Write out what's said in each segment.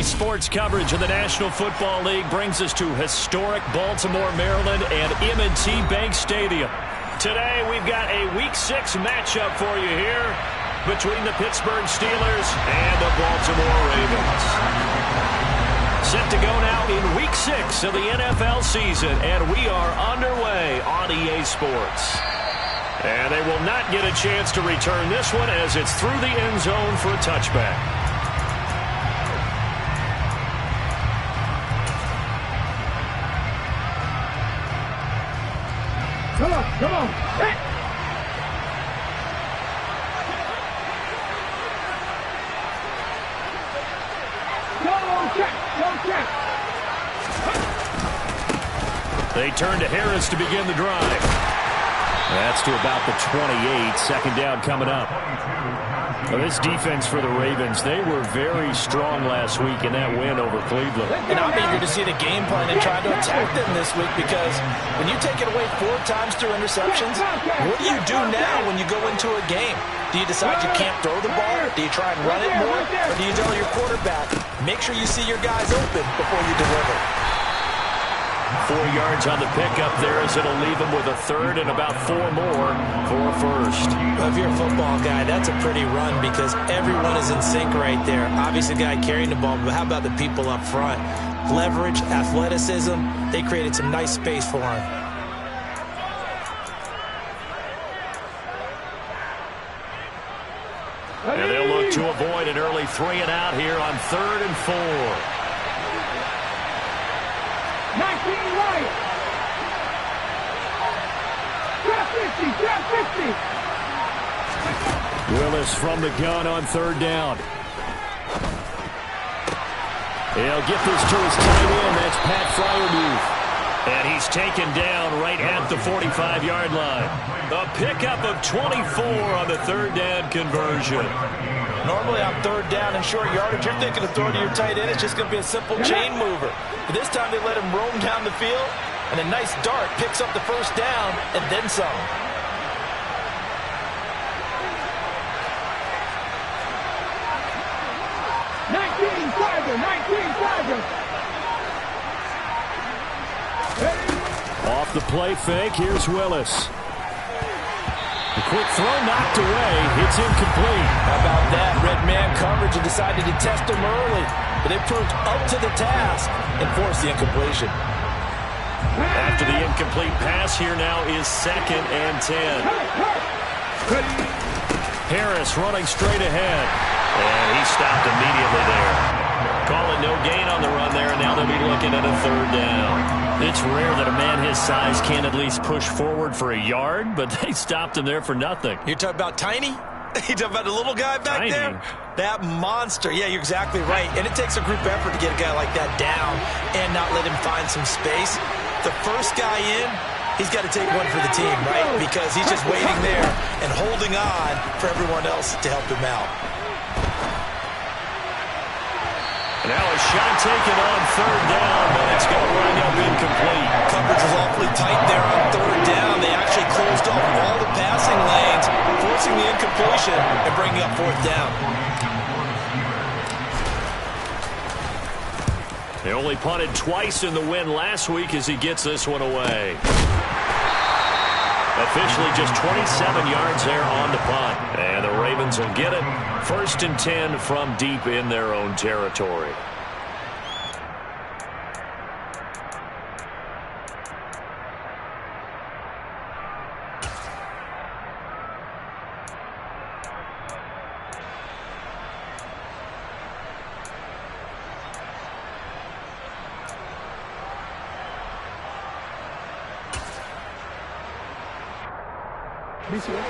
Daily sports coverage of the National Football League brings us to historic Baltimore, Maryland, and M&T Bank Stadium. Today, we've got a Week 6 matchup for you here between the Pittsburgh Steelers and the Baltimore Ravens. Set to go now in Week 6 of the NFL season, and we are underway on EA Sports. And they will not get a chance to return this one as it's through the end zone for a touchback. Come on, come on. Hey. Go check, go check. They turn to Harris to begin the drive. That's to about the 28. Second down coming up. Well, this defense for the Ravens, they were very strong last week in that win over Cleveland. And I'm eager to see the game plan and try to attack them this week, because when you take it away 4 times through interceptions, what do you do now when you go into a game? Do you decide you can't throw the ball? Do you try and run it more? Or do you tell your quarterback, make sure you see your guys open before you deliver? 4 yards on the pickup there as it'll leave him with a third and about 4 more for a first. Well, if you're a football guy, that's a pretty run because everyone is in sync right there. Obviously, the guy carrying the ball, but how about the people up front? Leverage, athleticism, they created some nice space for him. And they'll look to avoid an early 3 and out here on 3rd and 4. 19 right. Drop 50, drop 50. Willis from the gun on 3rd down. He'll get this to his tight end. That's Pat Fryermuth. And he's taken down right at the 45-yard line. A pickup of 24 on the 3rd down conversion. Normally on 3rd down and short yardage, you're thinking of throwing to your tight end. It's just going to be a simple chain mover. But this time they let him roam down the field, and a nice dart picks up the 1st down and then some. Off the play fake, here's Willis. The quick throw knocked away. It's incomplete. How about that? Red man coverage and decided to test him early. But they proved up to the task and forced the incompletion. After the incomplete pass, here now is 2nd and 10. Harris running straight ahead. And he stopped immediately there. Calling no gain on the run there, and now they'll be looking at a 3rd down. It's rare that a man his size can at least push forward for a yard, but they stopped him there for nothing. You're talking about Tiny? You talking about the little guy back there? That monster. Yeah, you're exactly right. And it takes a group effort to get a guy like that down and not let him find some space. The first guy in, he's got to take one for the team, right? Because he's just waiting there and holding on for everyone else to help him out. Now a shot taken on 3rd down, but it's going to wind up incomplete. Coverage was awfully tight there on 3rd down. They actually closed off all the passing lanes, forcing the incompletion and bringing up 4th down. They only punted twice in the win last week as he gets this one away. Officially just 27 yards there on the punt. And the Ravens will get it. 1st and 10 from deep in their own territory.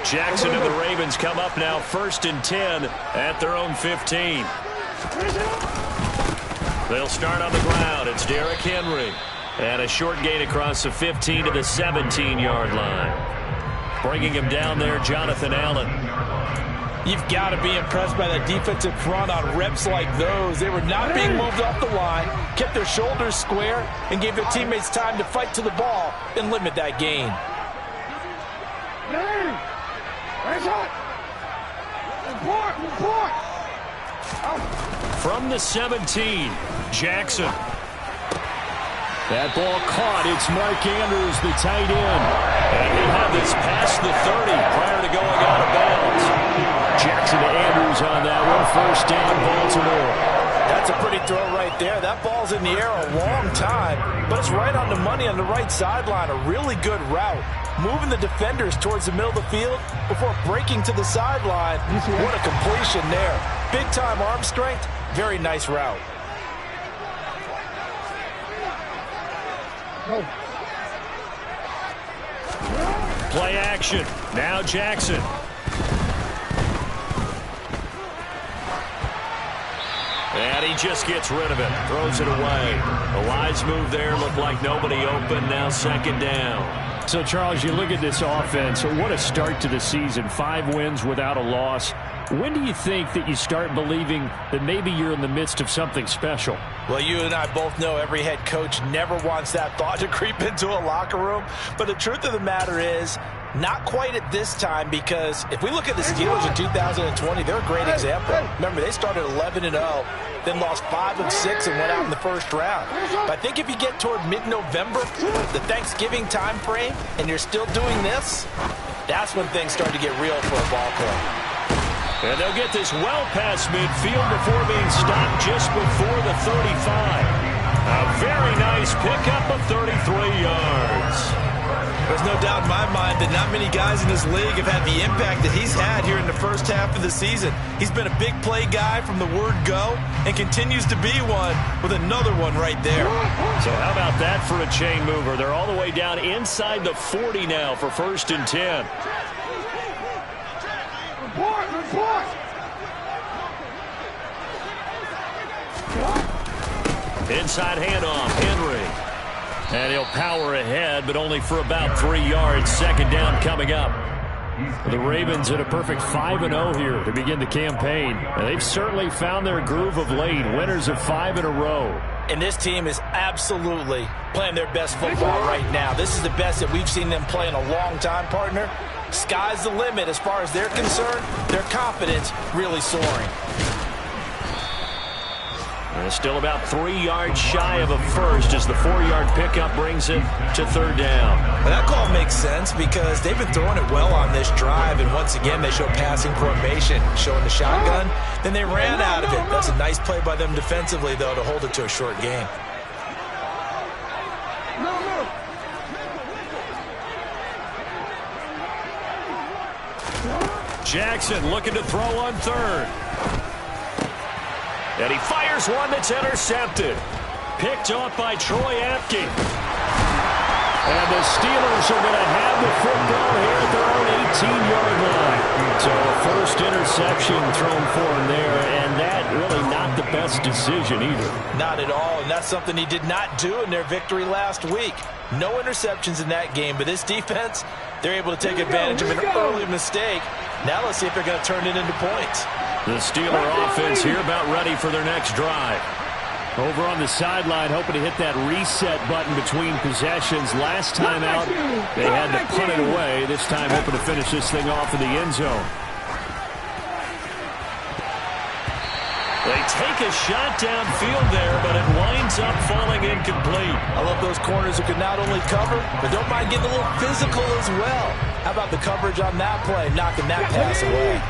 Jackson and the Ravens come up now 1st and 10 at their own 15. They'll start on the ground. It's Derrick Henry. And a short gain across the 15 to the 17-yard line. Bringing him down there, Jonathan Allen. You've got to be impressed by that defensive front on reps like those. They were not being moved off the line, kept their shoulders square, and gave their teammates time to fight to the ball and limit that gain. From the 17, Jackson. That ball caught. It's Mark Andrews, the tight end. And he'll have this past the 30 prior to going out of bounds. Jackson to Andrews on that one. First down, Baltimore. That's a pretty throw right there. That ball's in the air a long time, but it's right on the money on the right sideline. A really good route. Moving the defenders towards the middle of the field before breaking to the sideline. What a completion there. Big-time arm strength. Very nice route. Play action. Now Jackson. And he just gets rid of it. Throws it away. A wise move there. Looked like nobody open. Now second down. So, Charles, you look at this offense. What a start to the season. 5 wins without a loss. When do you think that you start believing that maybe you're in the midst of something special? Well, you and I both know every head coach never wants that thought to creep into a locker room. But the truth of the matter is, not quite at this time, because if we look at the Steelers in 2020, they're a great example. Remember, they started 11-0, then lost 5 of 6 and went out in the first round. But I think if you get toward mid-November, the Thanksgiving time frame, and you're still doing this, that's when things start to get real for a ball club. And they'll get this well past midfield before being stopped just before the 35. A very nice pickup of 33 yards. There's no doubt in my mind that not many guys in this league have had the impact that he's had here in the first half of the season. He's been a big play guy from the word go and continues to be one with another one right there. So how about that for a chain mover? They're all the way down inside the 40 now for 1st and 10. Report! Inside handoff, Henry. And he'll power ahead, but only for about 3 yards. Second down coming up. The Ravens at a perfect 5-0 here to begin the campaign. And they've certainly found their groove of late. Winners of 5 in a row. And this team is absolutely playing their best football right now. This is the best that we've seen them play in a long time, partner. Sky's the limit as far as they're concerned. Their confidence really soaring. And still about 3 yards shy of a first as the 4-yard pickup brings it to 3rd down. Well, that call makes sense because they've been throwing it well on this drive, and once again they show passing formation, showing the shotgun. Then they ran out of it. That's a nice play by them defensively, though, to hold it to a short gain. Jackson looking to throw on 3rd. And he fires one that's intercepted. Picked off by Troy Apke. And the Steelers are going to have the football here at their own 18-yard line. So a first interception thrown for him there, and that really not the best decision either. Not at all, and that's something he did not do in their victory last week. No interceptions in that game, but this defense, they're able to take advantage of an early mistake. Now let's see if they're going to turn it into points. The Steeler offense here about ready for their next drive. Over on the sideline, hoping to hit that reset button between possessions. Last time out, they had to punt it away. This time, hoping to finish this thing off in the end zone. They take a shot downfield there, but it winds up falling incomplete. I love those corners who can not only cover, but don't mind getting a little physical as well. How about the coverage on that play, knocking that pass away?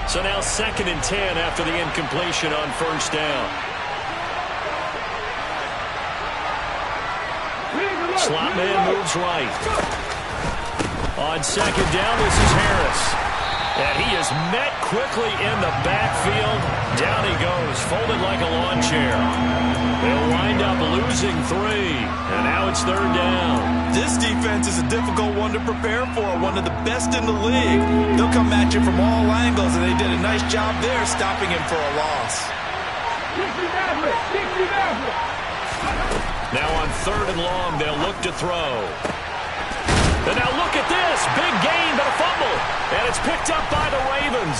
So now 2nd and 10 after the incompletion on 1st down. Slot man moves right. On 2nd down, this is Harris. And he is met quickly in the backfield. Down he goes, folded like a lawn chair. They'll wind up losing 3. And now it's 3rd down. This defense is a difficult one to prepare for, one of the best in the league. They'll come at you from all angles, and they did a nice job there stopping him for a loss. Now on 3rd and long, they'll look to throw. And now look at this. Big gain, but a fumble. And it's picked up by the Ravens.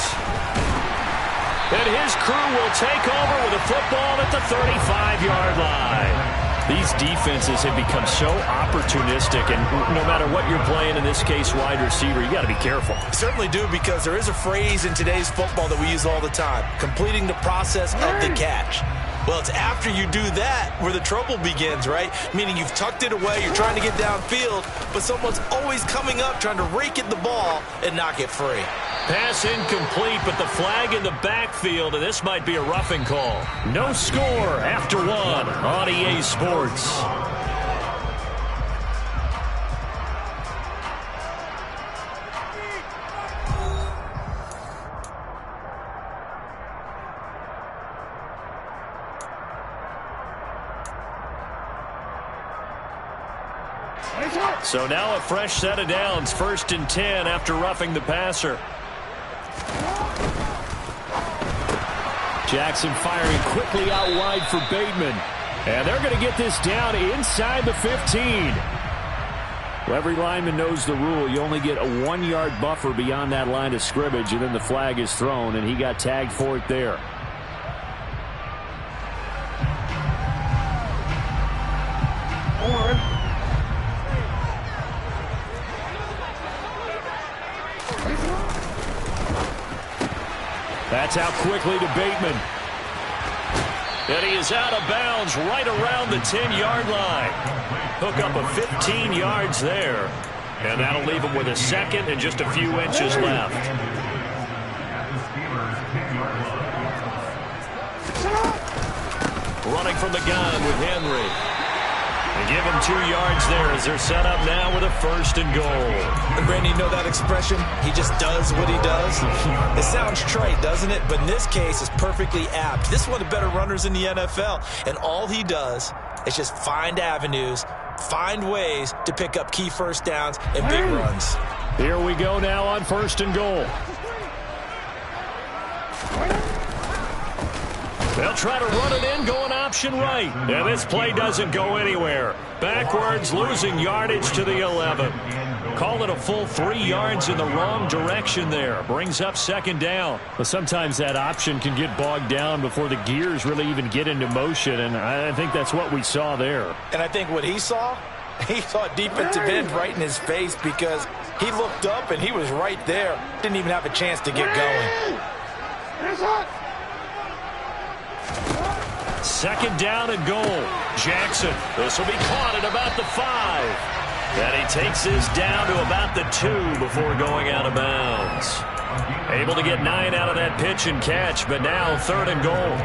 And his crew will take over with a football at the 35-yard line. These defenses have become so opportunistic, and no matter what you're playing, in this case wide receiver, you got to be careful. Certainly do, because there is a phrase in today's football that we use all the time: completing the process of the catch. Well, it's after you do that where the trouble begins, right? Meaning you've tucked it away, you're trying to get downfield, but someone's always coming up trying to rake at the ball and knock it free. Pass incomplete, but the flag in the backfield, and this might be a roughing call. No score after one on EA Sports. So now a fresh set of downs, 1st and 10 after roughing the passer. Jackson firing quickly out wide for Bateman. And they're going to get this down inside the 15. Well, every lineman knows the rule. You only get a 1-yard buffer beyond that line of scrimmage, and then the flag is thrown, and he got tagged for it there. That's out quickly to Bateman. And he is out of bounds right around the 10-yard line. Hook up of 15 yards there. And that'll leave him with a second and just a few inches left. Running from the gun with Henry. And give him 2 yards there as they're set up now with a 1st and goal. And Brandon, you know that expression? He just does what he does. It sounds trite, doesn't it? But in this case, it's perfectly apt. This is one of the better runners in the NFL. And all he does is just find avenues, find ways to pick up key first downs and big runs. Here we go now on 1st and goal. They'll try to run it in, going option right. And this play doesn't go anywhere. Backwards, losing yardage to the 11. Call it a full 3 yards in the wrong direction there. Brings up 2nd down. But sometimes that option can get bogged down before the gears really even get into motion, and I think that's what we saw there. And I think what he saw defensive end right in his face, because he looked up and he was right there. Didn't even have a chance to get going. 2nd down and goal. Jackson. This will be caught at about the 5. And he takes this down to about the 2 before going out of bounds. Able to get 9 out of that pitch and catch, but now 3rd and goal.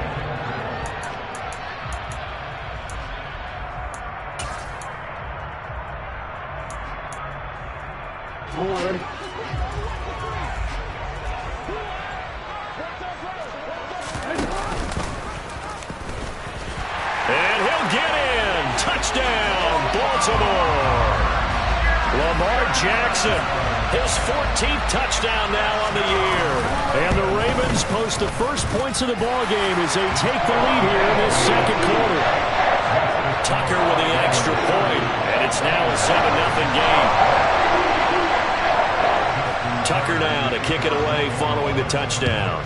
And he'll get in. Touchdown, Baltimore. Lamar Jackson, his 14th touchdown now on the year. And the Ravens post the first points of the ballgame as they take the lead here in this 2nd quarter. Tucker with the extra point, and it's now a 7-0 game. Tucker now to kick it away following the touchdown.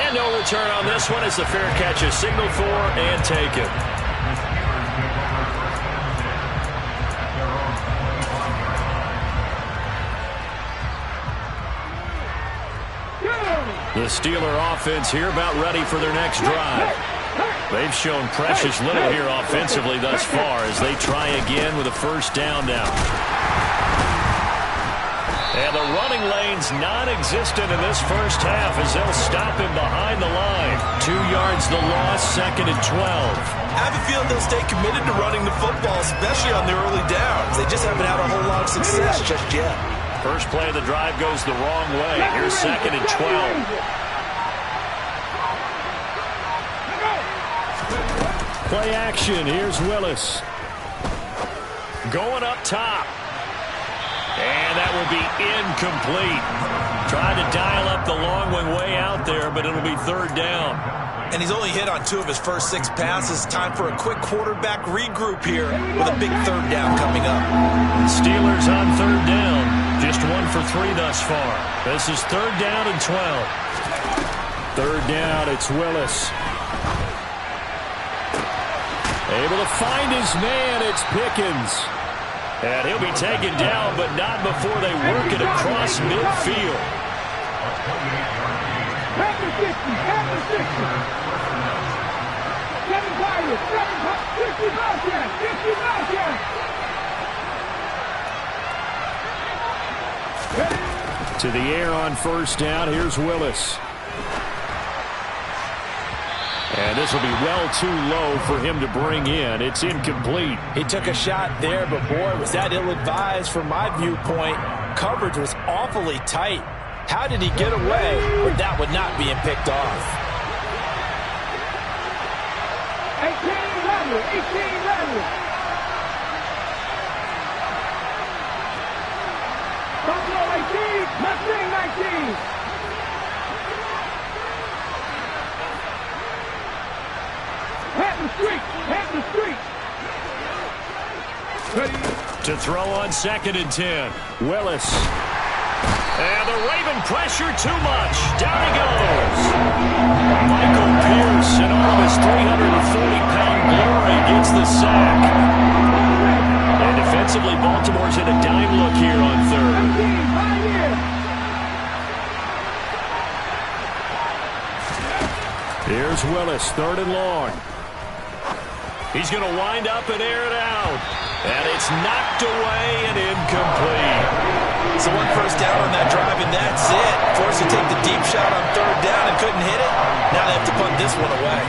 And no return on this one as the fair catch is signaled for and taken. The Steeler offense here about ready for their next drive. They've shown precious little here offensively thus far as they try again with a 1st down now. And the running lane's non-existent in this 1st half as they'll stop him behind the line. 2 yards the loss, 2nd and 12. I have a feeling they'll stay committed to running the football, especially on the early downs. They just haven't had a whole lot of success just yet. First play of the drive goes the wrong way. Here's 2nd and 12. Play action. Here's Willis. Going up top. And that will be incomplete. Tried to dial up the long one way out there, but it'll be 3rd down. And he's only hit on 2 of his first 6 passes. Time for a quick quarterback regroup here with a big 3rd down coming up. Steelers on 3rd down. Just 1 for 3 thus far. This is 3rd down and 12. 3rd down, it's Willis. Able to find his man. It's Pickens. And he'll be taken down, but not before they work it across midfield. At the 60, at the 60. 7 players, 50 Bobcats, 50 Bobcats. To the air on first down. Here's Willis. And this will be well too low for him to bring in. It's incomplete. He took a shot there, but boy, was that ill-advised from my viewpoint. Coverage was awfully tight. How did he get away with that one not being picked off? 18-11, 18-11. Buffalo 18, Mustang 19. Hit the street, hit the street. To throw on 2nd and 10. Willis. And the Raven pressure too much. Down he goes. Michael Pierce in all of his 340-pound glory gets the sack. And defensively, Baltimore's in a dime look here on 3rd. Here's Willis, 3rd and long. He's going to wind up and air it out. And it's knocked away and incomplete. So 1 first down on that drive, and that's it. Forced to take the deep shot on 3rd down and couldn't hit it. Now they have to punt this one away.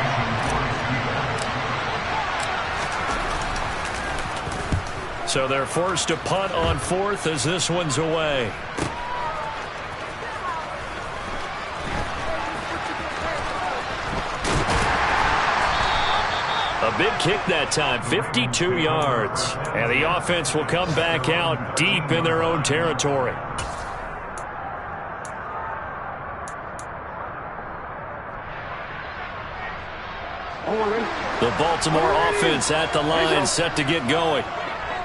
So they're forced to punt on 4th as this one's away. A big kick that time, 52 yards. And the offense will come back out deep in their own territory. The Baltimore offense at the line, set to get going.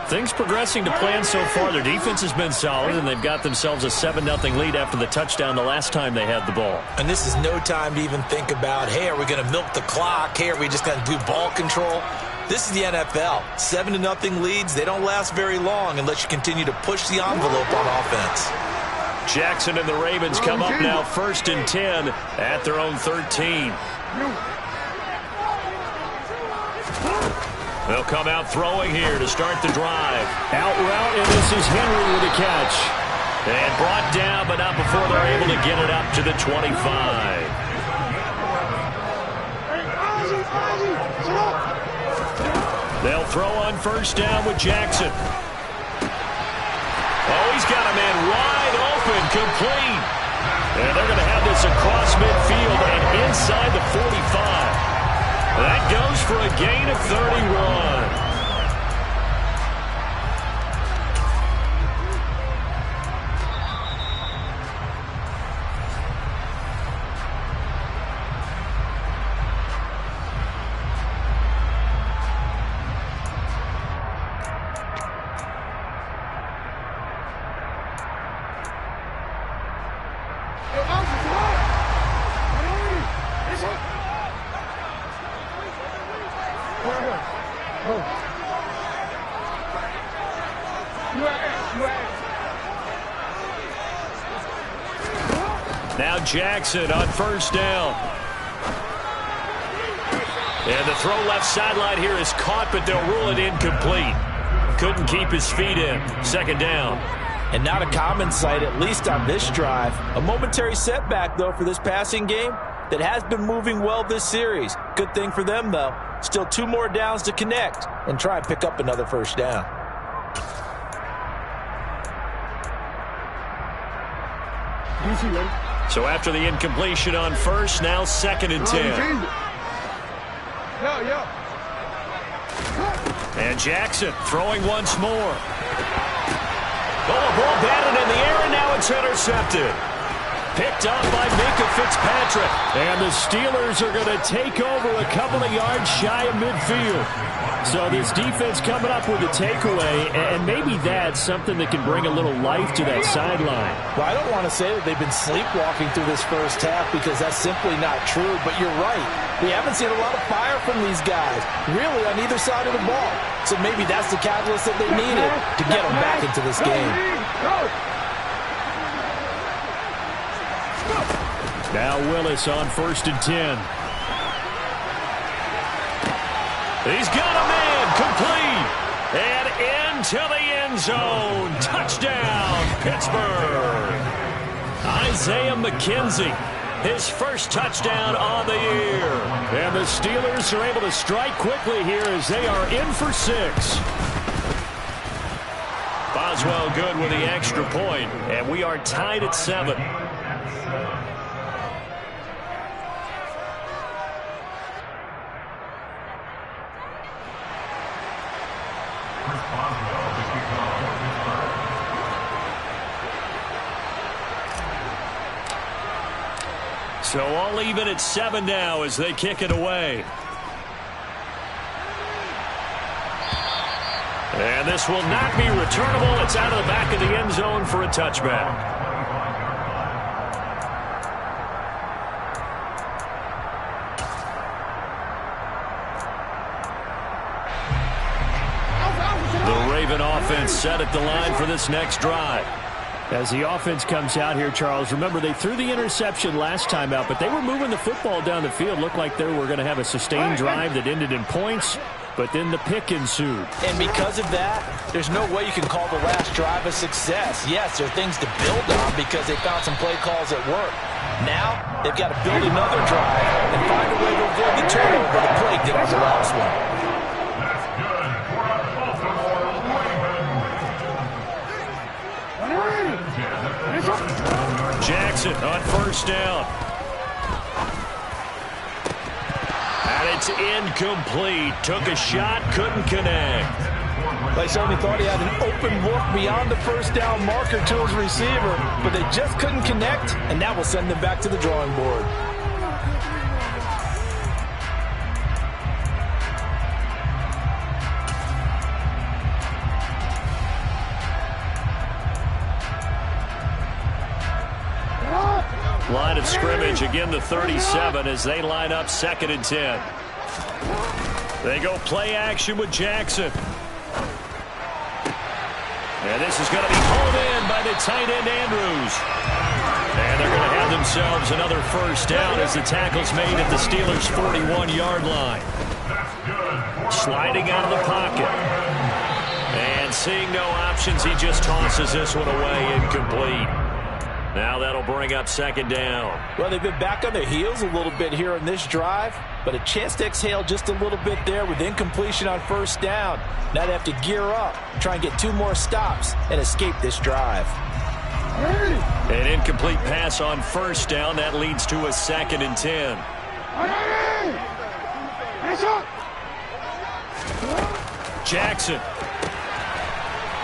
Things progressing to plan so far. Their defense has been solid, and they've got themselves a 7-0 lead after the touchdown the last time they had the ball. And this is no time to even think about, hey, are we going to milk the clock? Hey, are we just going to do ball control? This is the NFL. 7-0 leads, they don't last very long unless you continue to push the envelope on offense. Jackson and the Ravens come up now 1st and 10 at their own 13. They'll come out throwing here to start the drive. Out route, and this is Henry with a catch. And brought down, but not before they're able to get it up to the 25. They'll throw on first down with Jackson. Oh, he's got a man wide open, complete. And they're going to have this across midfield and inside the 45. That goes for a gain of 31. Now Jackson on first down. And the throw left sideline here is caught, but they'll rule it incomplete. Couldn't keep his feet in. 2nd down. And not a common sight, at least on this drive. A momentary setback, though, for this passing game that has been moving well this series. Good thing for them, though. Still 2 more downs to connect and try and pick up another first down. So after the incompletion on first, now 2nd and 10. And Jackson throwing once more. Oh, a ball batted in the air, and now it's intercepted. Picked up by Minka Fitzpatrick. And the Steelers are going to take over a couple of yards shy of midfield. So this defense coming up with a takeaway, and maybe that's something that can bring a little life to that sideline. Well, I don't want to say that they've been sleepwalking through this first half because that's simply not true, but you're right. We haven't seen a lot of fire from these guys, really, on either side of the ball. So maybe that's the catalyst that they needed to get them back into this game. Now Willis on 1st and 10. He's got a man complete. And into the end zone. Touchdown, Pittsburgh. Isaiah McKenzie, his first touchdown on the year. And the Steelers are able to strike quickly here as they are in for 6. Boswell good with the extra point, and we are tied at 7. So all even at 7 now as they kick it away. And this will not be returnable. It's out of the back of the end zone for a touchback. The Raven offense set at the line for this next drive. As the offense comes out here, Charles, remember they threw the interception last time out, but they were moving the football down the field. Looked like they were going to have a sustained drive that ended in points, but then the pick ensued. And because of that, there's no way you can call the last drive a success. Yes, there are things to build on because they found some play calls at work. Now, they've got to build another drive and find a way to avoid the turnover that plagued it on the last one. Jackson on 1st down. And it's incomplete. Took a shot, couldn't connect. They certainly thought he had an open look beyond the 1st down marker to his receiver, but they just couldn't connect, and that will send them back to the drawing board. Line of scrimmage, again the 37 as they line up 2nd and 10. They go play action with Jackson. And this is going to be hauled in by the tight end Andrews. And they're going to have themselves another 1st down as the tackle's made at the Steelers' 41-yard line. Sliding out of the pocket. And seeing no options, he just tosses this one away, incomplete. Now that'll bring up 2nd down. Well, they've been back on their heels a little bit here in this drive, but a chance to exhale just a little bit there with incompletion on 1st down. Now they have to gear up, try and get 2 more stops, and escape this drive. An incomplete pass on 1st down. That leads to a 2nd and 10. Jackson.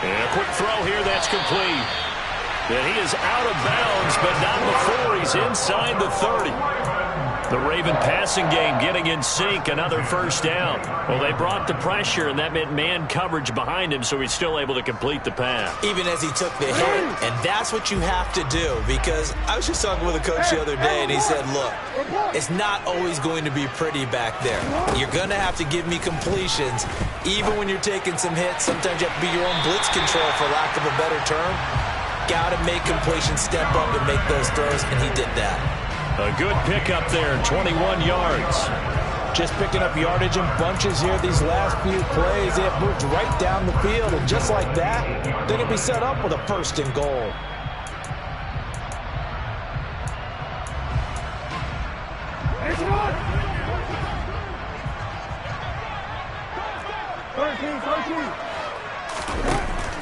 And a quick throw here. That's complete. And he is out of bounds, but not before he's inside the 30. The Raven passing game getting in sync, another 1st down. Well, they brought the pressure, and that meant man coverage behind him, so he's still able to complete the pass. Even as he took the hit, and that's what you have to do, because I was just talking with a coach the other day, and he said, look, it's not always going to be pretty back there. You're going to have to give me completions, even when you're taking some hits. Sometimes you have to be your own blitz control, for lack of a better term. Got to make completions, step up and make those throws, and he did that. A good pickup there, 21 yards. Just picking up yardage in bunches here these last few plays. They have moved right down the field, and just like that, they're going to be set up with a 1st and goal.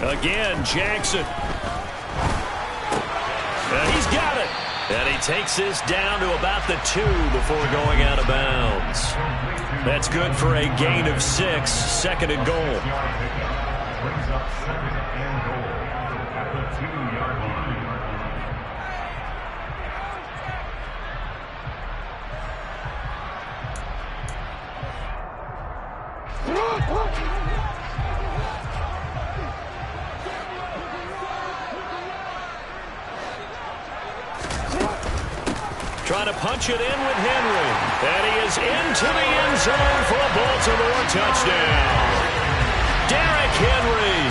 Again, Jackson. And he's got it. And he takes this down to about the 2 before going out of bounds. That's good for a gain of 6, 2nd and goal. Brings up 2nd and goal at the 2-yard line. Trying to punch it in with Henry. And he is into the end zone for a Baltimore touchdown. Derrick Henry,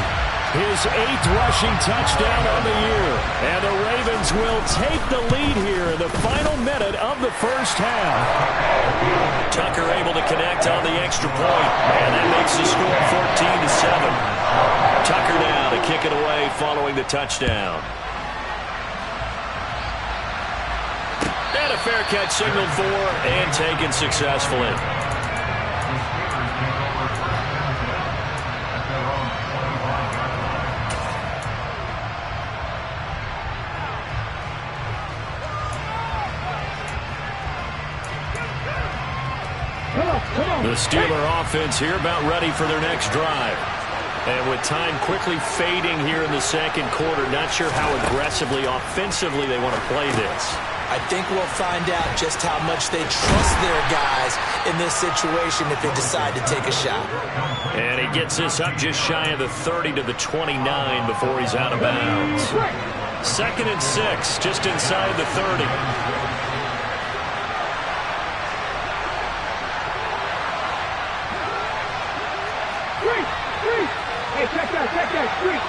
his 8th rushing touchdown on the year. And the Ravens will take the lead here in the final minute of the first half. Tucker able to connect on the extra point. And that makes the score 14-7. Tucker now to kick it away following the touchdown. And a fair catch signaled for and taken successfully. The Steeler offense here about ready for their next drive. And with time quickly fading here in the second quarter, not sure how aggressively, offensively they want to play this. I think we'll find out just how much they trust their guys in this situation if they decide to take a shot. And he gets this up just shy of the 30 to the 29 before he's out of bounds. 2nd and 6, just inside the 30. Hey, check that, street.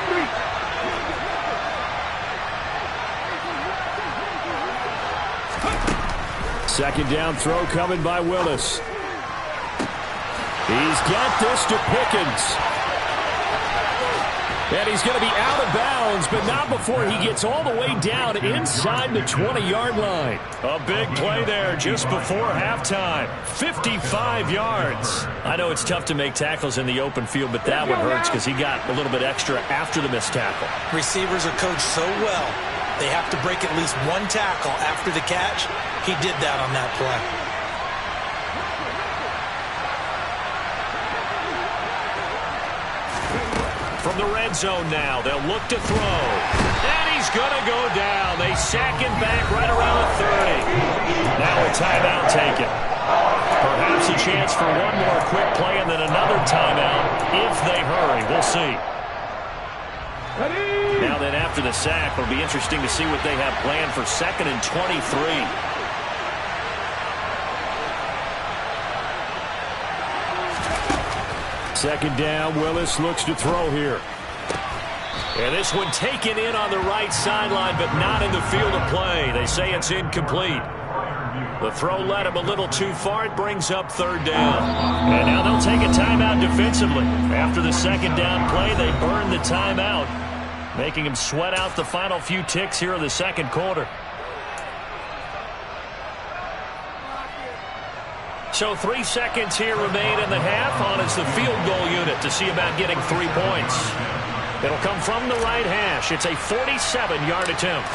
Second down throw coming by Willis. He's got this to Pickens. And he's going to be out of bounds, but not before he gets all the way down inside the 20-yard line. A big play there just before halftime. 55 yards. I know it's tough to make tackles in the open field, but that one hurts because he got a little bit extra after the missed tackle. Receivers are coached so well, they have to break at least one tackle after the catch. He did that on that play. From the red zone now, they'll look to throw. And he's going to go down. They sack him back right around the 30. Now a timeout taken. Perhaps a chance for one more quick play and then another timeout if they hurry. We'll see. Ready? Now then, after the sack, it'll be interesting to see what they have planned for 2nd and 23. Second down, Willis looks to throw here. And this one taken in on the right sideline, but not in the field of play. They say it's incomplete. The throw led him a little too far. It brings up 3rd down. And now they'll take a timeout defensively. After the second down play, they burn the timeout, making him sweat out the final few ticks here in the second quarter. So 3 seconds here remain in the half on as the field goal unit to see about getting 3 points. It'll come from the right hash. It's a 47-yard attempt.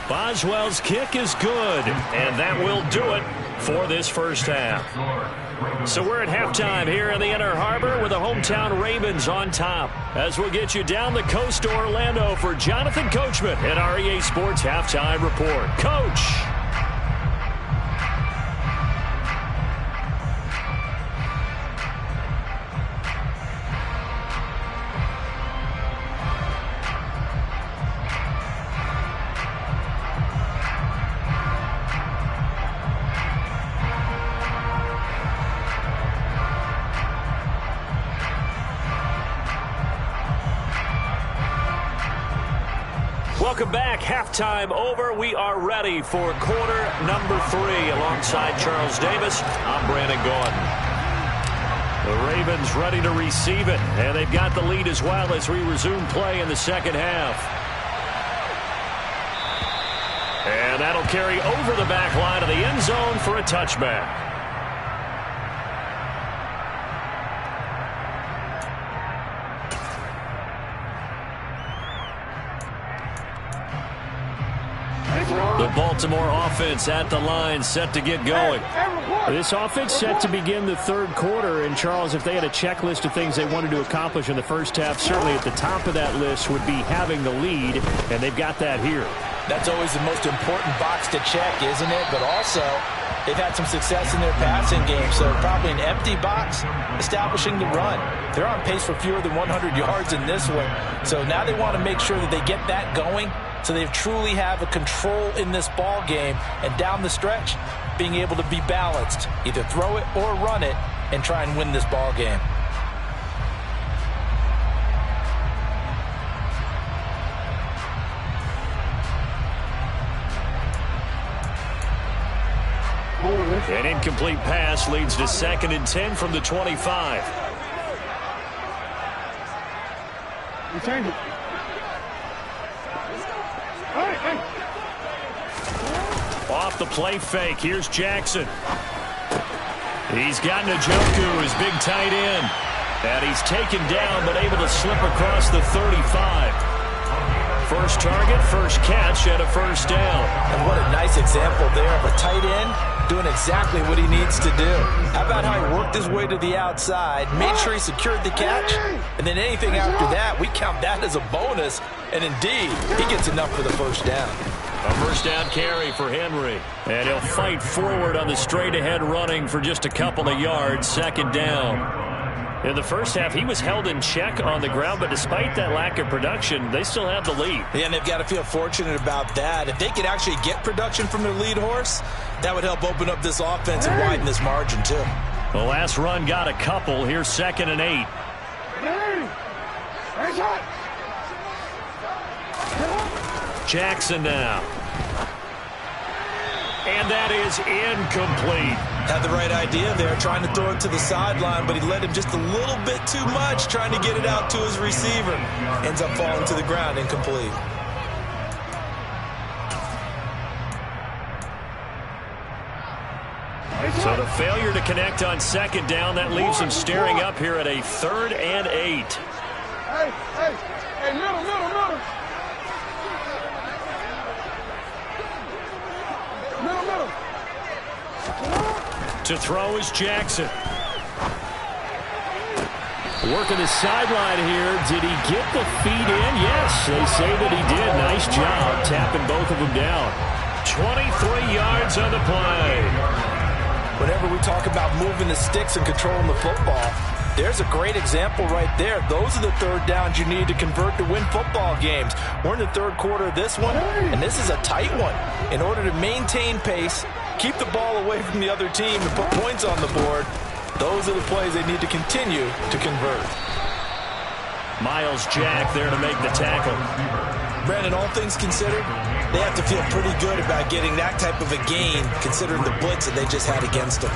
Boswell's kick is good, and that will do it for this first half. So we're at halftime here in the Inner Harbor with the hometown Ravens on top. As we'll get you down the coast to Orlando for Jonathan Coachman at our EA Sports Halftime Report. Coach! Welcome back. Halftime over. We are ready for quarter number 3. Alongside Charles Davis, I'm Brandon Gordon. The Ravens ready to receive it, and they've got the lead as well as we resume play in the second half. And that'll carry over the back line of the end zone for a touchback. The Baltimore offense at the line, set to get going. This offense set to begin the third quarter. And, Charles, if they had a checklist of things they wanted to accomplish in the first half, certainly at the top of that list would be having the lead, and they've got that here. That's always the most important box to check, isn't it? But also, they've had some success in their passing game, so probably an empty box establishing the run. They're on pace for fewer than 100 yards in this one. So now they want to make sure that they get that going So they truly have a control in this ball game, and down the stretch, being able to be balanced, either throw it or run it, and try and win this ball game. An incomplete pass leads to 2nd and 10 from the 25. You change it. Hey. Off the play fake. Here's Jackson. He's got Njoku, his big tight end. And he's taken down, but able to slip across the 35. First target, first catch, and a first down. And what a nice example there of a tight end doing exactly what he needs to do. How about how he worked his way to the outside, made sure he secured the catch, and then anything after that, we count that as a bonus. And indeed, he gets enough for the first down. A first down carry for Henry. And he'll fight forward on the straight-ahead running for just a couple of yards. 2nd down. In the first half, he was held in check on the ground, but despite that lack of production, they still have the lead. Yeah, and they've got to feel fortunate about that. If they could actually get production from their lead horse, that would help open up this offense and widen this margin, too. The last run got a couple. Here's 2nd and 8. Jackson now. And that is incomplete. Had the right idea there, trying to throw it to the sideline, but he led him just a little bit too much, trying to get it out to his receiver. Ends up falling to the ground, incomplete. So the failure to connect on 2nd down, that leaves him staring up here at a 3rd and 8. Hey, middle. Middle. To throw is Jackson. Working the sideline here. Did he get the feet in? Yes, they say that he did. Nice job tapping both of them down. 23 yards on the play. Whenever we talk about moving the sticks and controlling the football, there's a great example right there. Those are the 3rd downs you need to convert to win football games. We're in the 3rd quarter of this one, and this is a tight one. In order to maintain pace, keep the ball away from the other team, and put points on the board, those are the plays they need to continue to convert. Miles Jack there to make the tackle. Brandon, all things considered, they have to feel pretty good about getting that type of a gain, considering the blitz that they just had against them.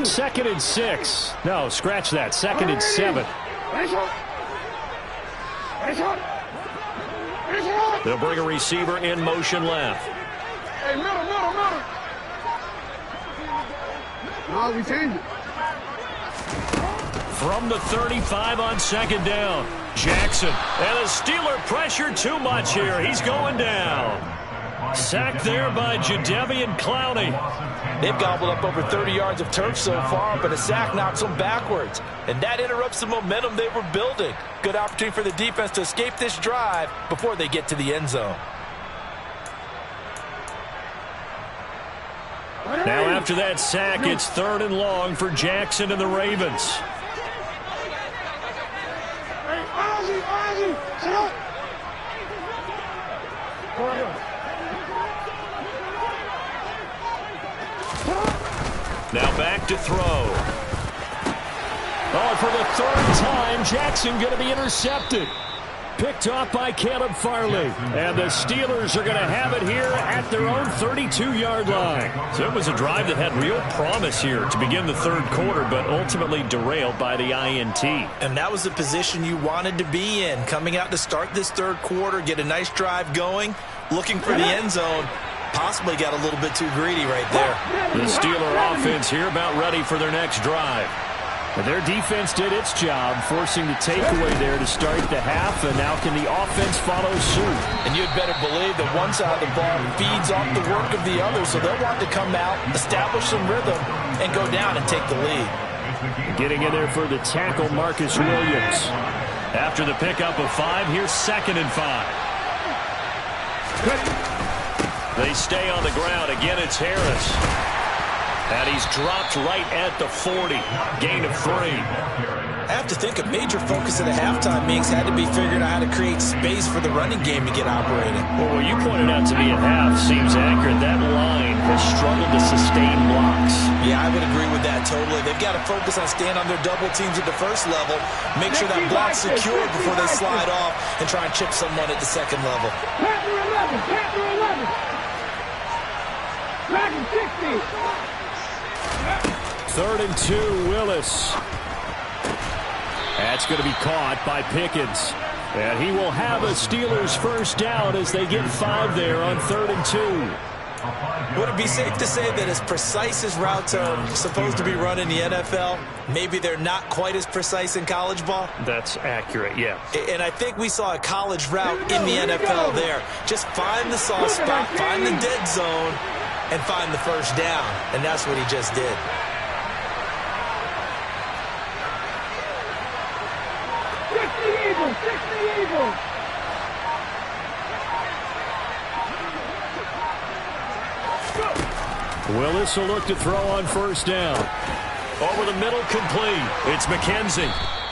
Second and 6. No, scratch that. 2nd and 7. They'll bring a receiver in motion left. Hey, middle. No, we change it. From the 35 on 2nd down. Jackson. And the Steeler pressure too much here. He's going down. Sacked there by Jadeveon Clowney. They've gobbled up over 30 yards of turf so far, but a sack knocks them backwards. And that interrupts the momentum they were building. Good opportunity for the defense to escape this drive before they get to the end zone. Now after that sack, it's 3rd and long for Jackson and the Ravens. Hey, Ozzie, sit up. Now back to throw. Oh, for the 3rd time, Jackson going to be intercepted. Picked off by Caleb Farley. And the Steelers are going to have it here at their own 32-yard line. So it was a drive that had real promise here to begin the 3rd quarter, but ultimately derailed by the INT. And that was the position you wanted to be in. Coming out to start this 3rd quarter, get a nice drive going, looking for the end zone. Possibly got a little bit too greedy right there. The Steeler offense here about ready for their next drive. But their defense did its job, forcing the takeaway there to start the half, and now can the offense follow suit? And you'd better believe that one side of the ball feeds off the work of the other, so they'll want to come out, establish some rhythm, and go down and take the lead. Getting in there for the tackle, Marcus Williams. After the pickup of 5, here's 2nd and 5. They stay on the ground. Again, it's Harris. And he's dropped right at the 40. Gain of 3. I have to think a major focus of the halftime mix had to be figuring out how to create space for the running game to get operating. Well, what you pointed out to me at half seems accurate. That line has struggled to sustain blocks. Yeah, I would agree with that totally. They've got to focus on staying on their double teams at the first level, make sure that block's secure before they slide off and try and chip someone at the second level. Panther 11, Panther 11. Dragon 60. 3rd and 2, Willis. That's going to be caught by Pickens. And he will have a Steelers first down as they get 5 there on 3rd and 2. Would it be safe to say that as precise as routes are supposed to be run in the NFL, maybe they're not quite as precise in college ball? That's accurate, yeah. And I think we saw a college route in the NFL there. Just find the soft spot, find the dead zone, and find the first down. And that's what he just did. Willis will look to throw on first down. Over the middle, complete. It's McKenzie.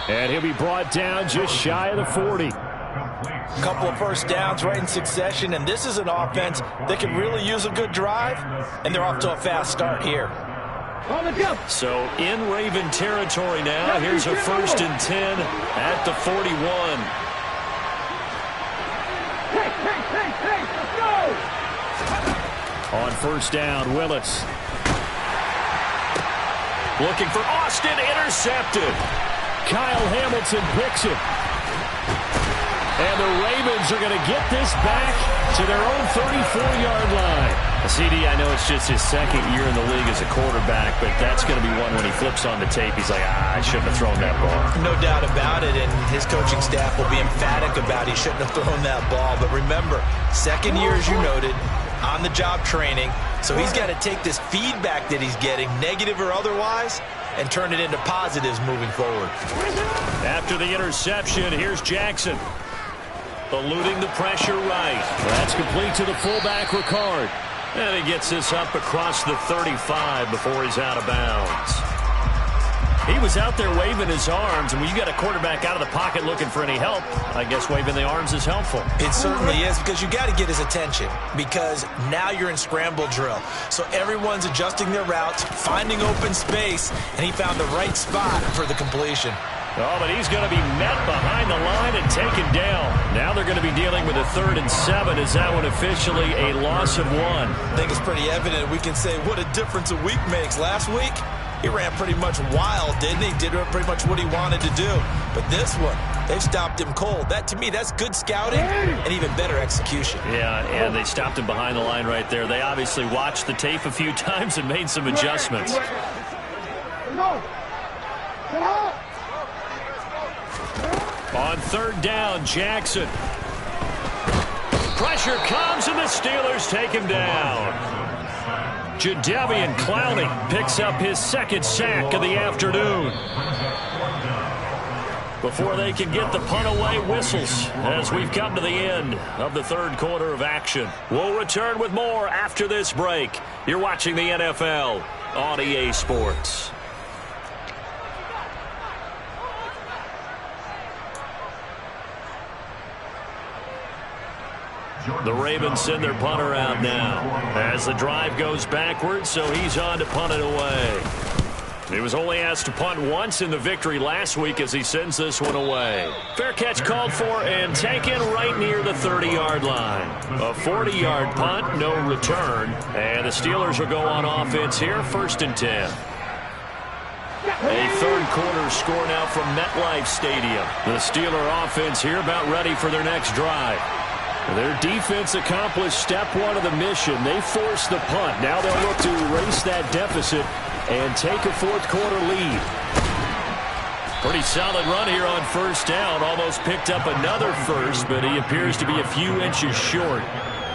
And he'll be brought down just shy of the 40. A couple of first downs right in succession, and this is an offense that can really use a good drive, and they're off to a fast start here. So in Raven territory now. Here's a 1st and 10 at the 41. Hey, let's go! On first down, Willis. Looking for Austin, intercepted. Kyle Hamilton picks it. And the Ravens are going to get this back to their own 34-yard line. CD, I know it's just his 2nd year in the league as a quarterback, but that's going to be one when he flips on the tape. He's like, I shouldn't have thrown that ball. No doubt about it, and his coaching staff will be emphatic about he shouldn't have thrown that ball. But remember, 2nd year, as you noted, on-the-job training, so he's got to take this feedback that he's getting, negative or otherwise, and turn it into positives moving forward. After the interception, here's Jackson. Eluding the pressure right. That's complete to the fullback, Ricard. And he gets this up across the 35 before he's out of bounds. He was out there waving his arms, and when you got a quarterback out of the pocket looking for any help, I guess waving the arms is helpful. It certainly is, because you got to get his attention, because now you're in scramble drill. So everyone's adjusting their routes, finding open space, and he found the right spot for the completion. Oh, but he's going to be met behind the line and taken down. Now they're going to be dealing with a 3rd and 7. Is that one officially a loss of 1? I think it's pretty evident. We can say what a difference a week makes. Last week, he ran pretty much wild, didn't he? Did pretty much what he wanted to do. But this one, they've stopped him cold. That, to me, that's good scouting and even better execution. Yeah, and they stopped him behind the line right there. They obviously watched the tape a few times and made some adjustments. On 3rd down, Jackson. Pressure comes, and the Steelers take him down. Jadeveon Clowney picks up his 2nd sack of the afternoon. Before they can get the punt away, whistles as we've come to the end of the 3rd quarter of action. We'll return with more after this break. You're watching the NFL on EA Sports. The Ravens send their punter out now as the drive goes backwards, so he's on to punt it away. He was only asked to punt once in the victory last week as he sends this one away. Fair catch called for and taken right near the 30-yard line. A 40-yard punt, no return, and the Steelers will go on offense here, 1st and 10. A 3rd quarter score now from MetLife Stadium. The Steeler offense here about ready for their next drive. Their defense accomplished step 1 of the mission. They forced the punt. Now they'll look to erase that deficit and take a 4th quarter lead. Pretty solid run here on first down. Almost picked up another first, but he appears to be a few inches short.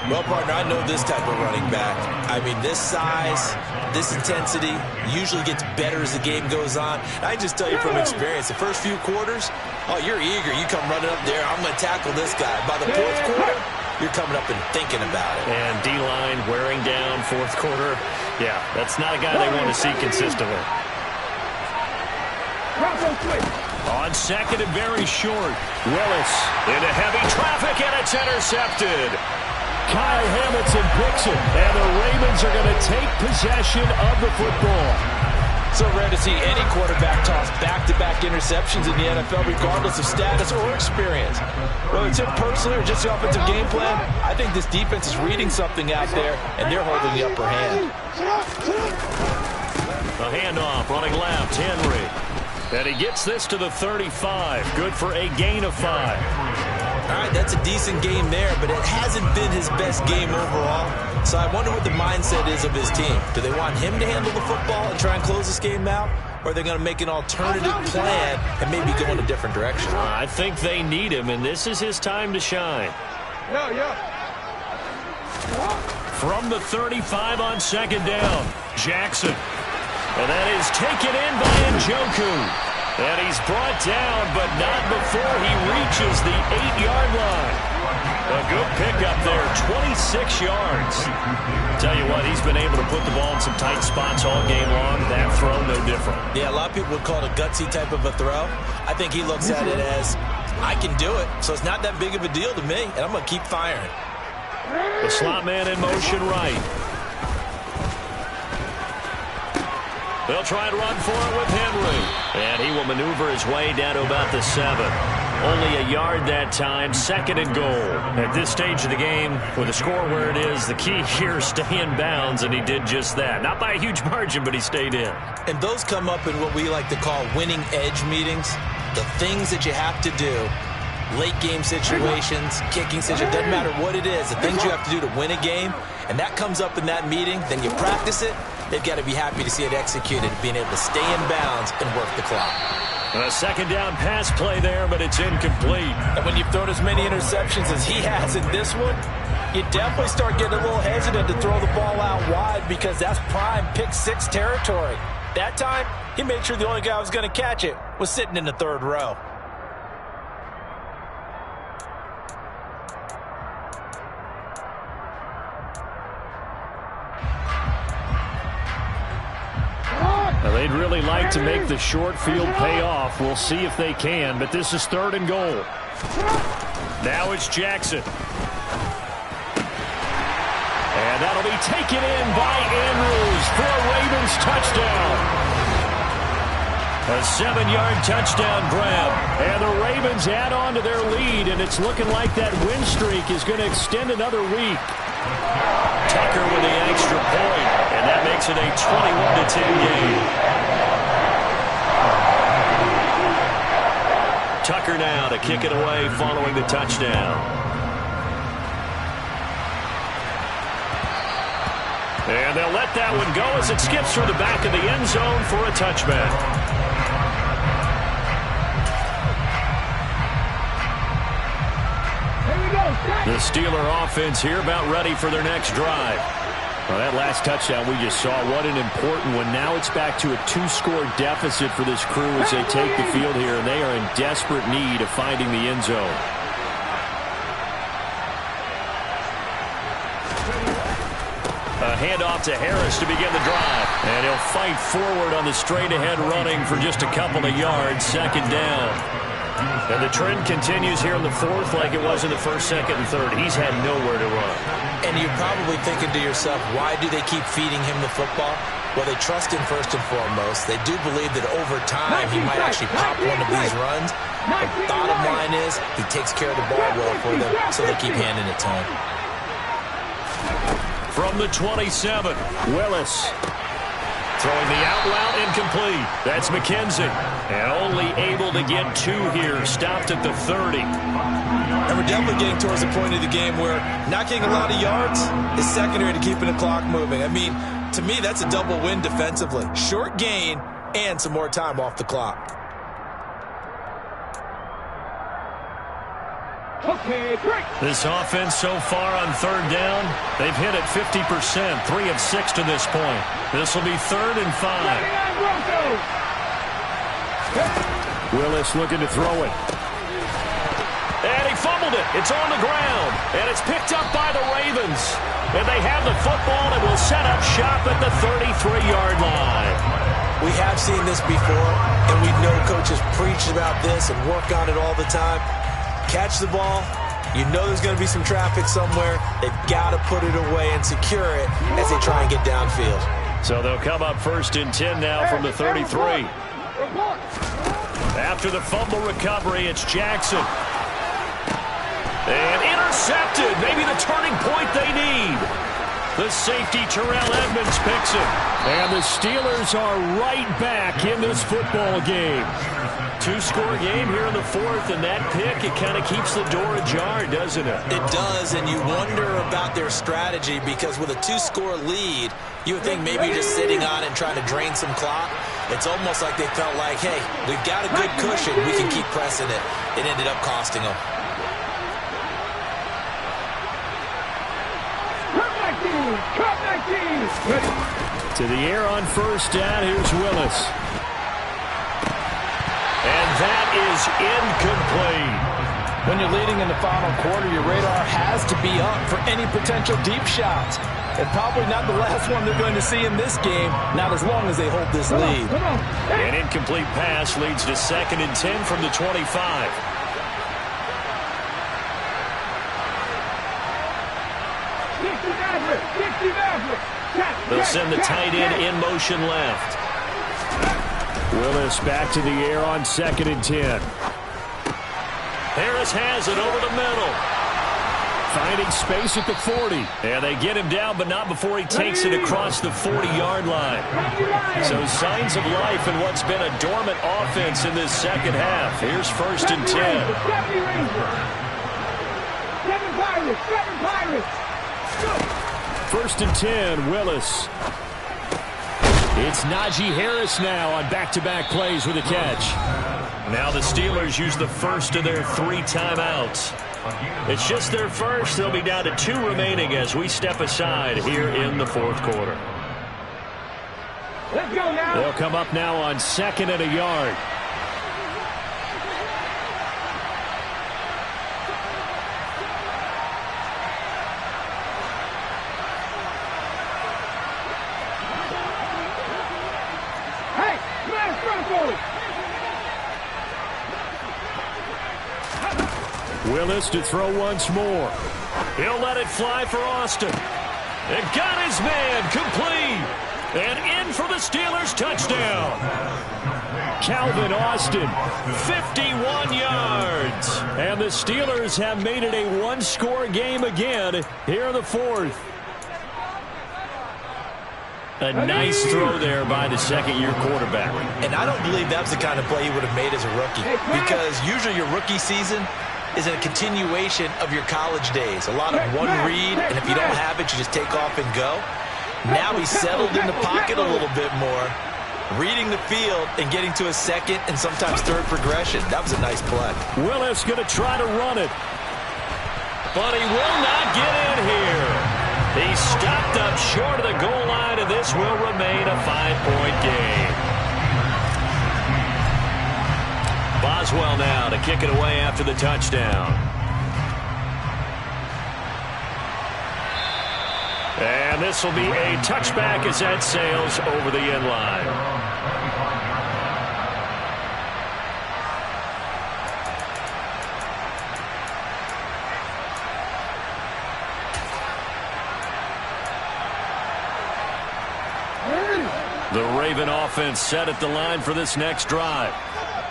Well, partner, I know this type of running back. I mean, this size, this intensity usually gets better as the game goes on. I just tell you from experience, the first few quarters, oh, you're eager. You come running up there, I'm going to tackle this guy. By the 4th quarter, you're coming up and thinking about it. And D-line wearing down fourth quarter. Yeah, that's not a guy they want to see consistently. On second and very short. Willis into heavy traffic, and it's intercepted. Kyle Hamilton picks it, and the Ravens are going to take possession of the football. So rare to see any quarterback toss back-to-back interceptions in the NFL, regardless of status or experience. Whether it's him personally or just the offensive game plan, I think this defense is reading something out there, and they're holding the upper hand. A handoff, running left, Henry. And he gets this to the 35. Good for a gain of 5. All right, that's a decent game there, but it hasn't been his best game overall. So I wonder what the mindset is of his team. Do they want him to handle the football and try and close this game out? Or are they going to make an alternative plan and maybe go in a different direction? I think they need him, and this is his time to shine. From the 35 on second down, Jackson. And that is taken in by Njoku. And he's brought down, but not before he reaches the 8-yard line. A good pickup there, 26 yards. Tell you what, he's been able to put the ball in some tight spots all game long. That throw, no different. Yeah, a lot of people would call it a gutsy type of a throw. I think he looks at it as, I can do it, so it's not that big of a deal to me, and I'm going to keep firing. The slot man in motion right. They'll try and run for it with Henry. And he will maneuver his way down to about the 7. Only a yard that time, second and goal. At this stage of the game, with the score where it is, the key here is stay in bounds, and he did just that. Not by a huge margin, but he stayed in. And those come up in what we like to call winning edge meetings. The things that you have to do, late game situations, kicking situations, doesn't matter what it is, the things you have to do to win a game, and that comes up in that meeting, then you practice it. They've got to be happy to see it executed, being able to stay in bounds and work the clock. A second down pass play there, but it's incomplete. And when you've thrown as many interceptions as he has in this one, you definitely start getting a little hesitant to throw the ball out wide because that's prime pick-6 territory. That time, he made sure the only guy who was going to catch it was sitting in the third row. Now, they'd really like to make the short field pay off. We'll see if they can, but this is third and goal. Now it's Jackson. And that'll be taken in by Andrews for a Ravens touchdown. A 7-yard touchdown grab. And the Ravens add on to their lead, and it's looking like that win streak is going to extend another week. Tucker with the extra point, and that makes it a 21-10 game. Tucker now to kick it away following the touchdown. And they'll let that one go as it skips through the back of the end zone for a touchback. The Steeler offense here about ready for their next drive. Well, that last touchdown we just saw, what an important one. Now it's back to a 2-score deficit for this crew as they take the field here, and they are in desperate need of finding the end zone. A handoff to Harris to begin the drive. And he'll fight forward on the straight-ahead running for just a couple of yards, second down. And the trend continues here in the fourth like it was in the first, second, and third. He's had nowhere to run. And you're probably thinking to yourself, why do they keep feeding him the football? Well, they trust him first and foremost. They do believe that over time he might actually pop one of these runs. But the bottom line is he takes care of the ball well for them, so they keep handing it to him. From the 27, Willis. Throwing the out route incomplete. That's McKenzie. And only able to get 2 here. Stopped at the 30. And we're definitely getting towards the point of the game where not getting a lot of yards is secondary to keeping the clock moving. I mean, to me, that's a double win defensively. Short gain and some more time off the clock. Okay, break. This offense so far on third down, they've hit it 50%, 3 of 6 to this point. This will be 3rd and 5. Willis looking to throw it. And he fumbles fumbled it. It's on the ground, and it's picked up by the Ravens. And they have the football and will set up shop at the 33-yard line. We have seen this before, and we know coaches preach about this and work on it all the time. Catch the ball. You know there's going to be some traffic somewhere. They've got to put it away and secure it as they try and get downfield. So they'll come up 1st and 10 now from the 33. After the fumble recovery, it's Jackson. And intercepted. Maybe the turning point they need. The safety, Terrell Edmonds, picks it. And the Steelers are right back in this football game. 2-score game here in the 4th, and that pick, it kind of keeps the door ajar, doesn't it? It does, and you wonder about their strategy because with a 2-score lead, you would think maybe you're just sitting on it and trying to drain some clock. It's almost like they felt like, hey, we've got a good cushion. We can keep pressing it. It ended up costing them. To the air on 1st down. Here's Willis. And that is incomplete. When you're leading in the final quarter, your radar has to be up for any potential deep shots. And probably not the last one they're going to see in this game, not as long as they hold this lead. An incomplete pass leads to 2nd and 10 from the 25. They'll send the tight end in motion left. Willis back to the air on 2nd and 10. Harris has it over the middle. Finding space at the 40. And they get him down, but not before he takes it across the 40-yard line. So signs of life in what's been a dormant offense in this second half. Here's 1st and 10. 7 Pirates. 1st and 10, Willis. It's Najee Harris now on back-to-back plays with a catch. Now the Steelers use the first of their 3 timeouts. It's just their first. They'll be down to 2 remaining as we step aside here in the 4th quarter. Let's go now. They'll come up now on 2nd and a yard. Willis to throw once more. He'll let it fly for Austin. And got his man complete. And in for the Steelers touchdown. Calvin Austin, 51 yards. And the Steelers have made it a 1-score game again here in the 4th. A nice throw there by the 2nd-year quarterback. And I don't believe that's the kind of play he would have made as a rookie. Because usually your rookie season is a continuation of your college days. A lot of one read, and if you don't have it, you just take off and go. Now he's settled in the pocket a little bit more, reading the field and getting to a 2nd and sometimes 3rd progression. That was a nice play. Willis going to try to run it. But he will not get in here. He stopped up short of the goal line, and this will remain a 5-point game. Boswell now to kick it away after the touchdown. And this will be a touchback as that sails over the end line. The Raven offense set at the line for this next drive.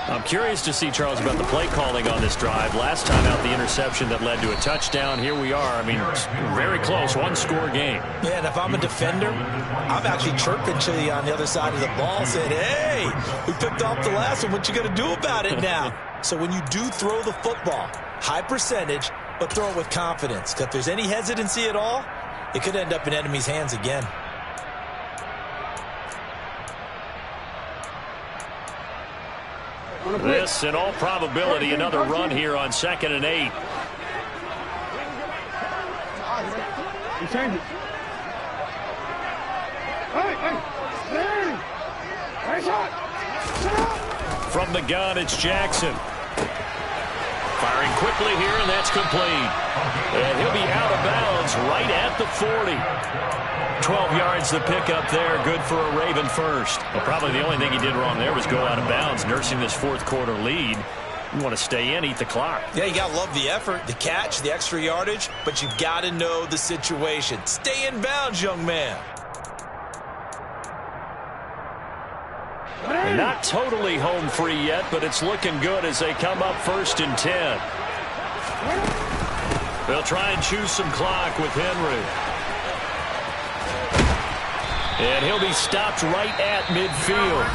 I'm curious to see, Charles, about the play calling on this drive. Last time out, the interception that led to a touchdown. Here we are. I mean, very close, 1-score game. Yeah, and if I'm a defender, I'm actually chirping to you on the other side of the ball, saying, hey, we picked off the last one. What you going to do about it now? So when you do throw the football, high percentage, but throw it with confidence. Because if there's any hesitancy at all, it could end up in enemy's hands again. This, in all probability, another run here on 2nd and 8. From the gun, it's Jackson. Firing quickly here, and that's complete. And he'll be out of bounds right at the 40. 12 yards to pick up there. Good for a Raven first. Well, probably the only thing he did wrong there was go out of bounds, nursing this fourth quarter lead. You want to stay in, eat the clock. Yeah, you got to love the effort, the catch, the extra yardage, but you got to know the situation. Stay in bounds, young man. Not totally home free yet, but it's looking good as they come up 1st and 10. They'll try and choose some clock with Henry. And he'll be stopped right at midfield.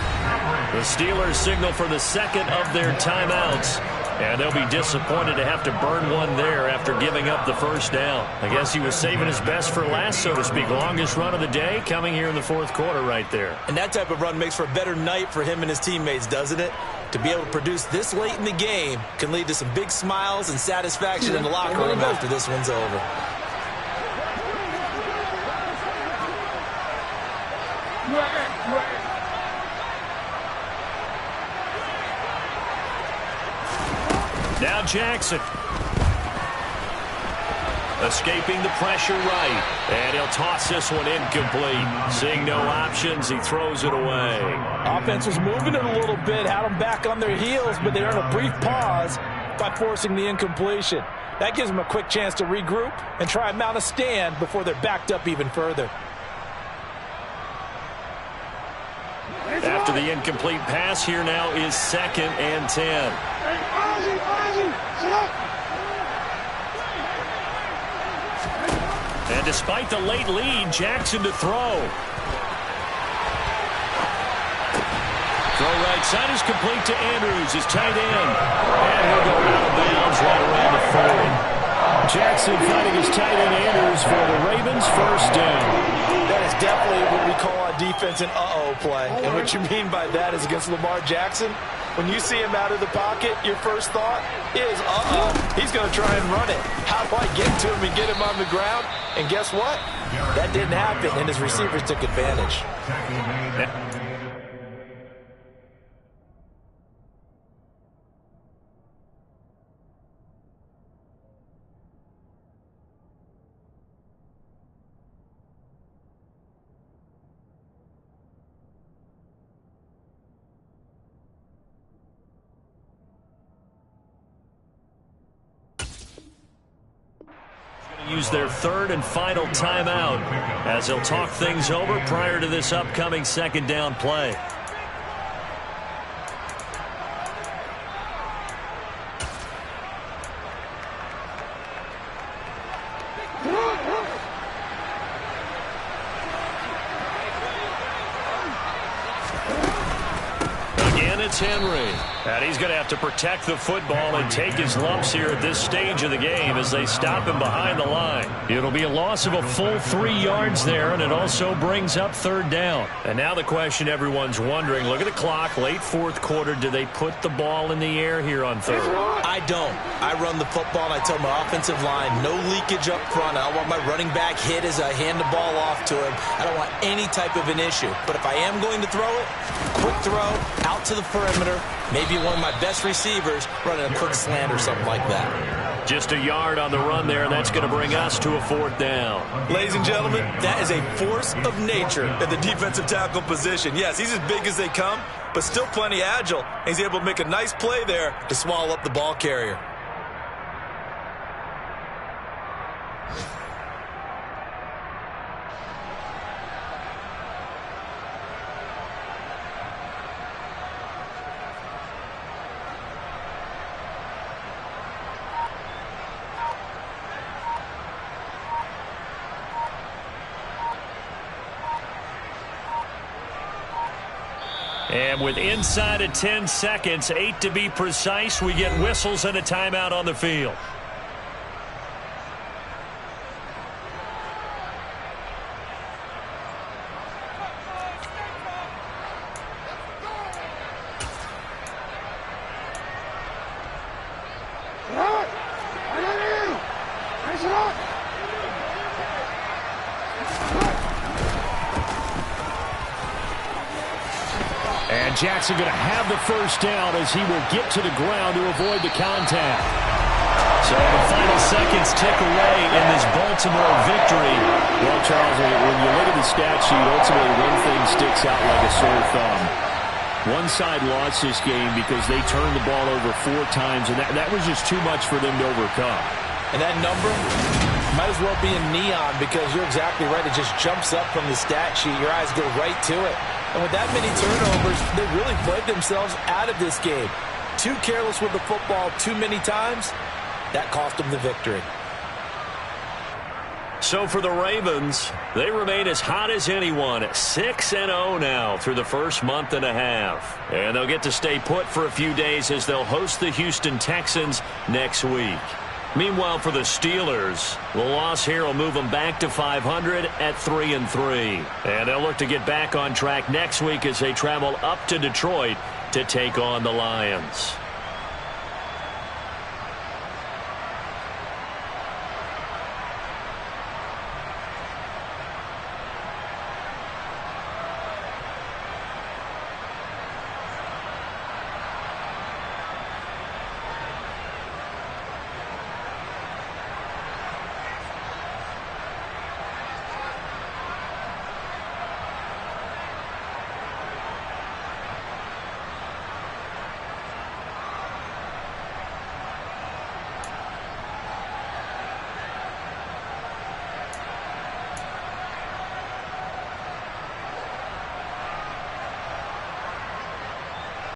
The Steelers signal for the second of their timeouts. And they'll be disappointed to have to burn one there after giving up the first down. I guess he was saving his best for last, so to speak. Longest run of the day coming here in the fourth quarter right there. And that type of run makes for a better night for him and his teammates, doesn't it? To be able to produce this late in the game can lead to some big smiles and satisfaction in the locker room after this one's over. Now Jackson. Escaping the pressure right. And he'll toss this one incomplete. Seeing no options, he throws it away. Offense was moving it a little bit, had them back on their heels, but they earned a brief pause by forcing the incompletion. That gives them a quick chance to regroup and try and mount a stand before they're backed up even further. After the incomplete pass, here now is 2nd and 10. And despite the late lead, Jackson to throw. Throw right side is complete to Andrews, his tight end. And he'll go out of bounds right around the 40. Jackson finding his tight end Andrews for the Ravens, first down. That is definitely what we call a defense an uh-oh play. And what you mean by that is against Lamar Jackson, when you see him out of the pocket, your first thought is, he's going to try and run it. How do I get to him and get him on the ground? And guess what? That didn't happen, and his receivers took advantage. Use their third and final timeout as they'll talk things over prior to this upcoming second down play. Again, it's Henry. And he's going to have to protect the football and take his lumps here at this stage of the game as they stop him behind the line. It'll be a loss of a full 3 yards there, and it also brings up third down. And now the question everyone's wondering, look at the clock, late fourth quarter, do they put the ball in the air here on third? I don't. I run the football, and I tell my offensive line, no leakage up front. I don't want my running back hit as I hand the ball off to him. I don't want any type of an issue. But if I am going to throw it, quick throw, out to the perimeter, maybe one of my best receivers running a quick slant or something like that. Just a yard on the run there, and that's going to bring us to a fourth down. Ladies and gentlemen, that is a force of nature in the defensive tackle position. Yes, he's as big as they come, but still plenty agile. He's able to make a nice play there to swallow up the ball carrier. And with inside of 10 seconds, 8 to be precise, we get whistles and a timeout on the field. And Jackson going to have the first down as he will get to the ground to avoid the contact. So the final seconds tick away in this Baltimore victory. Well, Charles, when you look at the stat sheet, ultimately one thing sticks out like a sore thumb. One side lost this game because they turned the ball over 4 times, and that was just too much for them to overcome. And that number might as well be in neon because you're exactly right. It just jumps up from the stat sheet. Your eyes go right to it. And with that many turnovers, they really played themselves out of this game. Too careless with the football too many times. That cost them the victory. So for the Ravens, they remain as hot as anyone at 6-0 now through the first month and a half. And they'll get to stay put for a few days as they'll host the Houston Texans next week. Meanwhile, for the Steelers, the loss here will move them back to 500 at 3-3. And they'll look to get back on track next week as they travel up to Detroit to take on the Lions.